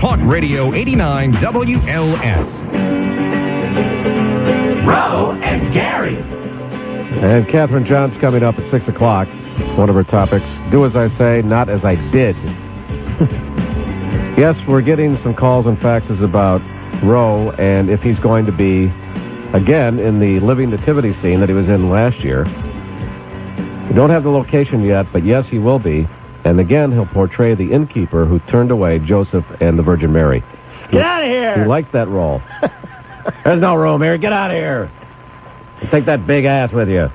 Talk Radio 89 WLS. Roe and Gary. And Catherine John's coming up at 6 o'clock. One of her topics, do as I say, not as I did. Yes, we're getting some calls and faxes about Roe and if he's going to be, again, in the living nativity scene that he was in last year. We don't have the location yet, but yes, he will be. And again, he'll portray the innkeeper who turned away Joseph and the Virgin Mary. Get out of here! He liked that role. There's no room here. Get out of here. Take that big ass with you.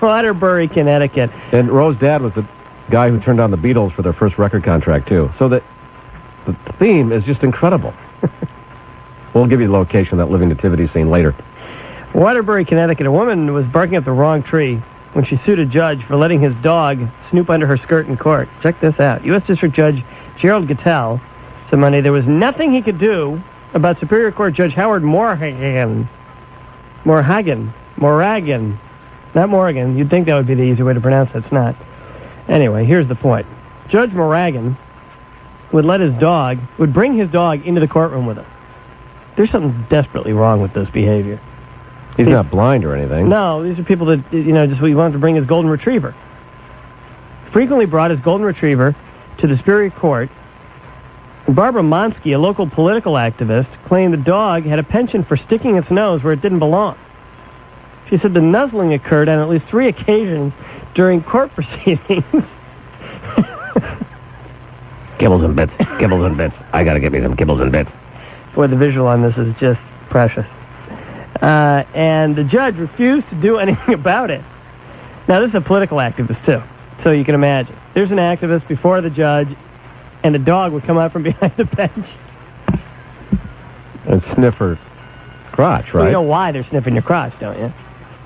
Waterbury, Connecticut. And Roe's dad was the guy who turned on the Beatles for their first record contract, too. So that the theme is just incredible. We'll give you the location of that living nativity scene later. Waterbury, Connecticut. A woman was barking up the wrong tree when she sued a judge for letting his dog snoop under her skirt in court. Check this out. U.S. District Judge Gerald Gattell said Monday there was nothing he could do about Superior Court Judge Howard Morhagen. Not Morgan. You'd think that would be the easy way to pronounce it. It's not. Anyway, here's the point. Judge Morhagen would bring his dog into the courtroom with him. There's something desperately wrong with this behavior. He's not blind or anything. No, these are people that, just we wanted to bring his golden retriever. Frequently brought his golden retriever to the Superior Court. And Barbara Monsky, a local political activist, claimed the dog had a penchant for sticking its nose where it didn't belong. She said the nuzzling occurred on at least 3 occasions during court proceedings. Kibbles and bits. Kibbles and bits. I gotta get me some kibbles and bits. Boy, the visual on this is just precious. And the judge refused to do anything about it. Now, this is a political activist, too. So you can imagine. There's an activist before the judge, and the dog would come out from behind the bench. And sniff her crotch, right? Well, you know why they're sniffing your crotch, don't you?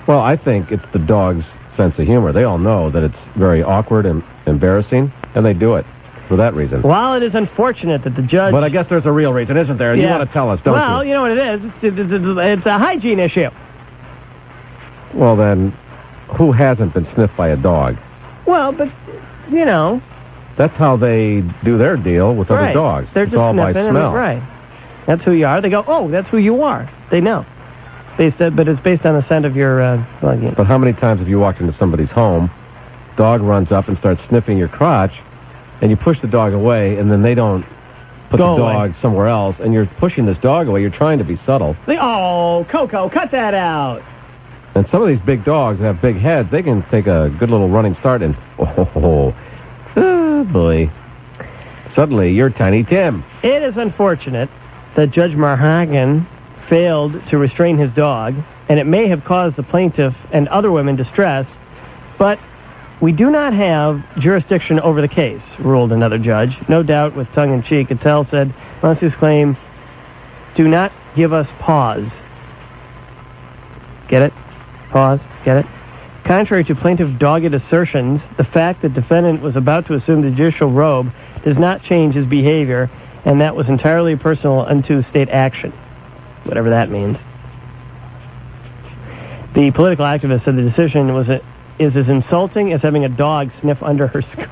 Well, I think it's the dog's sense of humor. They all know that it's very awkward and embarrassing, and they do it for that reason. While it is unfortunate that the judge... But I guess there's a real reason, isn't there? And you want to tell us, don't you? Well, you know what it is. It's a hygiene issue. Well, then, who hasn't been sniffed by a dog? Well, but, That's how they do their deal with other dogs. They're it's just all by sniffing smell. Right. That's who you are. They go, oh, that's who you are. They know. But it's based on the scent of your... But how many times have you walked into somebody's home, dog runs up and starts sniffing your crotch, and you push the dog away, and then they don't put the dog somewhere else, and you're pushing this dog away. You're trying to be subtle. Oh, Coco, cut that out. And some of these big dogs have big heads. They can take a good little running start, and oh boy. Suddenly, you're Tiny Tim. It is unfortunate that Judge Morhagen failed to restrain his dog, and it may have caused the plaintiff and other women distress, but we do not have jurisdiction over the case, ruled another judge. No doubt with tongue-in-cheek, Attell said, Monsky's claim, do not give us pause. Get it? Pause? Get it? Contrary to plaintiff's dogged assertions, the fact that defendant was about to assume the judicial robe does not change his behavior, and that was entirely personal unto state action, whatever that means. The political activist said the decision is as insulting as having a dog sniff under her skirt.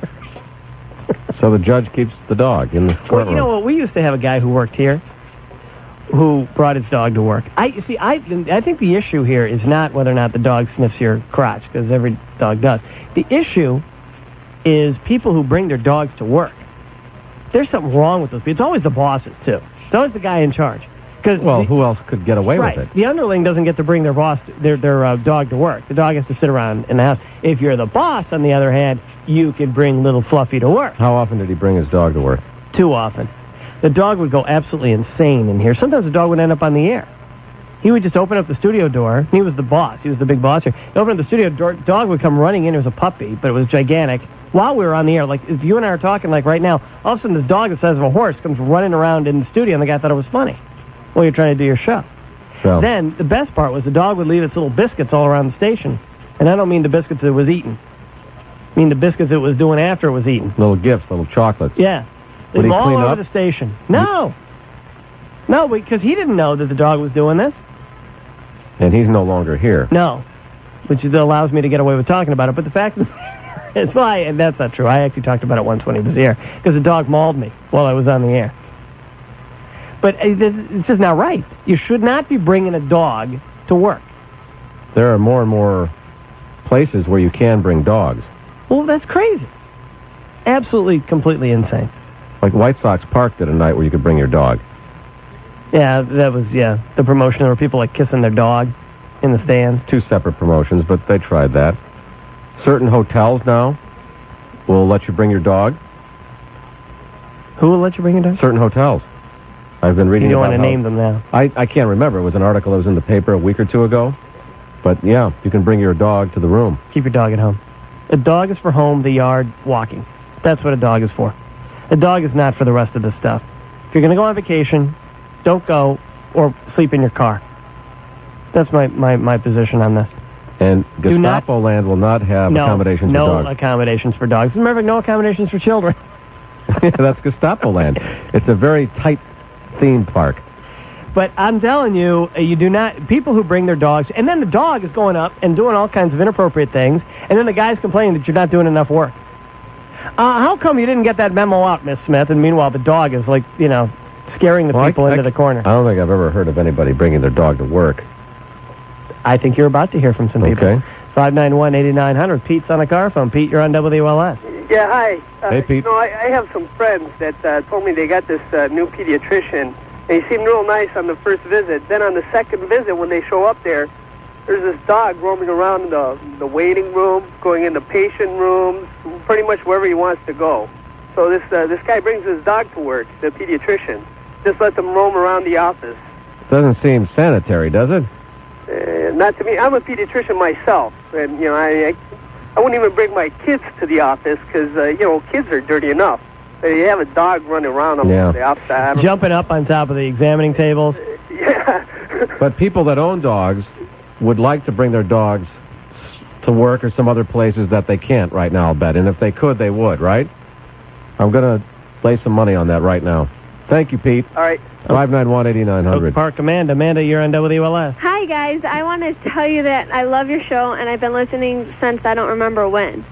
So the judge keeps the dog in the courtroom. Well, you know what? We used to have a guy who worked here who brought his dog to work. I think the issue here is not whether or not the dog sniffs your crotch, because every dog does. The issue is people who bring their dogs to work. There's something wrong with those people. It's always the bosses, too. It's always the guy in charge. Well, who else could get away with it? The underling doesn't get to bring their dog to work. The dog has to sit around in the house. If you're the boss, on the other hand, you can bring little Fluffy to work. How often did he bring his dog to work? Too often. The dog would go absolutely insane in here. Sometimes the dog would end up on the air. He would just open up the studio door. He was the boss. He was the big boss here. He opened up the studio door. Dog would come running in. It was a puppy, but it was gigantic. While we were on the air, like if you and I are talking like right now, all of a sudden this dog the size of a horse comes running around in the studio, and the guy thought it was funny. Well, you're trying to do your show. So. Then the best part was the dog would leave its little biscuits all around the station. And I don't mean the biscuits it was eating. I mean the biscuits it was doing after it was eaten. Little gifts, little chocolates. Yeah. Would he all clean over up? the station. No. No, because he didn't know that the dog was doing this. And he's no longer here. No. Which allows me to get away with talking about it. But the fact It's why, and that's not true. I actually talked about it once when he was here, because the dog mauled me while I was on the air. But it's just not right. You should not be bringing a dog to work. There are more and more places where you can bring dogs. Well, that's crazy. Absolutely, completely insane. Like White Sox Park did a night where you could bring your dog. Yeah, that was, the promotion. There were people like kissing their dog in the stands. 2 separate promotions, but they tried that. Certain hotels now will let you bring your dog. Who will let you bring your dog? Certain hotels. I've been reading You don't about want to name them now. I can't remember. It was an article that was in the paper a week or 2 ago. But, yeah, you can bring your dog to the room. Keep your dog at home. A dog is for home, the yard, walking. That's what a dog is for. A dog is not for the rest of this stuff. If you're going to go on vacation, don't go or sleep in your car. That's my position on this. And Gestapo Land will not have accommodations for dogs. No accommodations for dogs. As a matter of fact, no accommodations for children. That's Gestapo Land. It's a very tight theme park. But I'm telling you, you do not... People who bring their dogs... And then the dog is going up and doing all kinds of inappropriate things. And then the guy's complaining that you're not doing enough work. How come you didn't get that memo out, Miss Smith? And meanwhile, the dog is like, scaring the people into the corner. I don't think I've ever heard of anybody bringing their dog to work. I think you're about to hear from some people. Okay. 591-8900. Pete's on a car phone. Pete, you're on WLS. Yeah, hi. Hey, Pete. I have some friends that told me they got this new pediatrician. And he seemed real nice on the first visit. Then on the second visit, when they show up there, there's this dog roaming around in the waiting room, going into patient rooms, pretty much wherever he wants to go. So this guy brings his dog to work, the pediatrician. Just let them roam around the office. Doesn't seem sanitary, does it? Not to me. I'm a pediatrician myself, and I wouldn't even bring my kids to the office because kids are dirty enough. You have a dog running around on the outside. Jumping up on top of the examining tables. Yeah. But people that own dogs would like to bring their dogs to work or some other places that they can't right now, I'll bet. And if they could, they would, right? I'm going to lay some money on that right now. Thank you, Pete. All right. 591-8900. Oak Park, Amanda, you're on WLS. Hi, guys. I want to tell you that I love your show, and I've been listening since I don't remember when.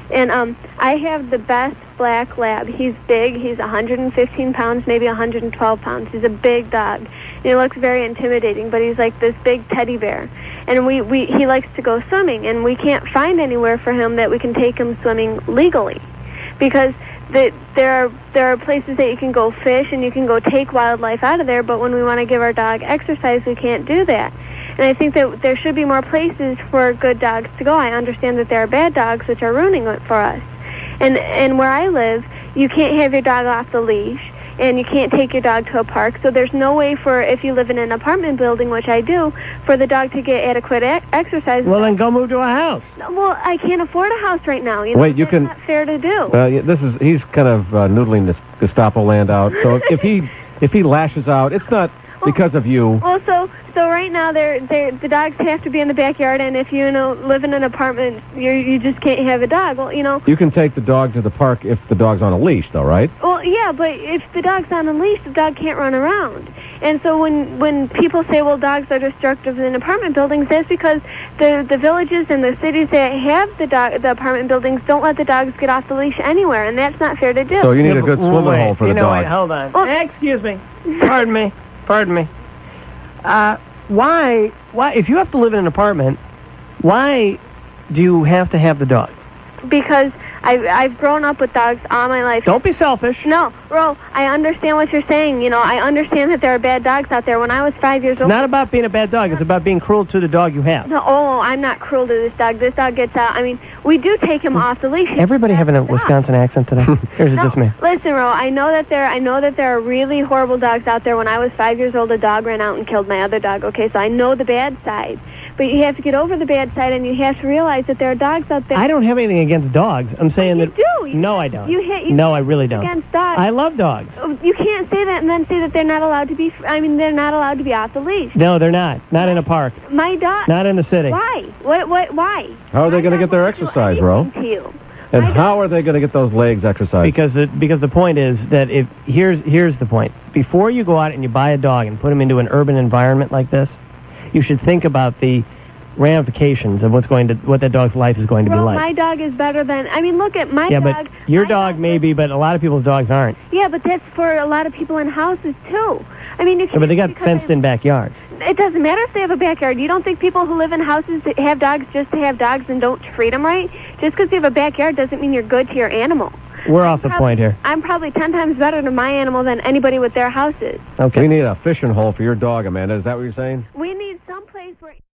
And I have the best black lab. He's big. He's 115 pounds, maybe 112 pounds. He's a big dog. And he looks very intimidating, but he's like this big teddy bear. And he likes to go swimming, and we can't find anywhere for him that we can take him swimming legally. Because there are places that you can go fish and you can go take wildlife out of there, but when we want to give our dog exercise, we can't do that. And I think that there should be more places for good dogs to go. I understand that there are bad dogs which are ruining it for us. And where I live, you can't have your dog off the leash, and you can't take your dog to a park. So there's no way for, if you live in an apartment building, which I do, for the dog to get adequate exercise. Well, then go move to a house. Well, I can't afford a house right now. Wait, you that's can... not fair to do. He's kind of noodling this Gestapo Land out. So if he lashes out, it's not because of you. Well, so right now the dogs have to be in the backyard, and if you live in an apartment, you just can't have a dog. Well, You can take the dog to the park if the dog's on a leash, though, right? Well, yeah, but if the dog's on a leash, the dog can't run around. And so when people say, well, dogs are destructive in apartment buildings, that's because the villages and the cities that have the apartment buildings don't let the dogs get off the leash anywhere, and that's not fair to do. So you need a good swimming hole for the dog. Wait, hold on. Well, excuse me. Pardon me. Why, if you have to live in an apartment, why do you have to have the dog? Because I've grown up with dogs all my life. Don't be selfish. No, Ro, I understand what you're saying. I understand that there are bad dogs out there. When I was 5 years old... It's not about being a bad dog. It's about being cruel to the dog you have. No, I'm not cruel to this dog. This dog gets out. I mean, we do take him off the leash. Everybody having a Wisconsin accent today? Or is it just me? Listen, Ro, I know that there are really horrible dogs out there. When I was 5 years old, a dog ran out and killed my other dog. Okay, so I know the bad side. But you have to get over the bad side, and you have to realize that there are dogs out there. I don't have anything against dogs. I'm saying that... You do. No, I don't. You no, I really don't. Against dogs. I love dogs. You can't say that and then say that they're not allowed to be... they're not allowed to be off the leash. No, they're not. Not in a park. My dog... Not in the city. Why? Why? How are they going to get their exercise, Ro? And how are they going to get those legs exercised? Because the point is that here's the point. Before you go out and you buy a dog and put him into an urban environment like this, you should think about the ramifications of what that dog's life is going to be Well, like. my dog is better than... I mean, look at my Yeah, dog. but your My dog maybe, but a lot of people's dogs aren't. Yeah, but that's for a lot of people in houses, too. I mean, if Yeah, but they got because fenced-in backyards. It doesn't matter if they have a backyard. You don't think people who live in houses that have dogs just to have dogs and don't treat them right? Just because you have a backyard doesn't mean you're good to your animal. We're off the point here. I'm probably 10 times better to my animal than anybody with their houses. Okay. We need a fishing hole for your dog, Amanda. Is that what you're saying? We need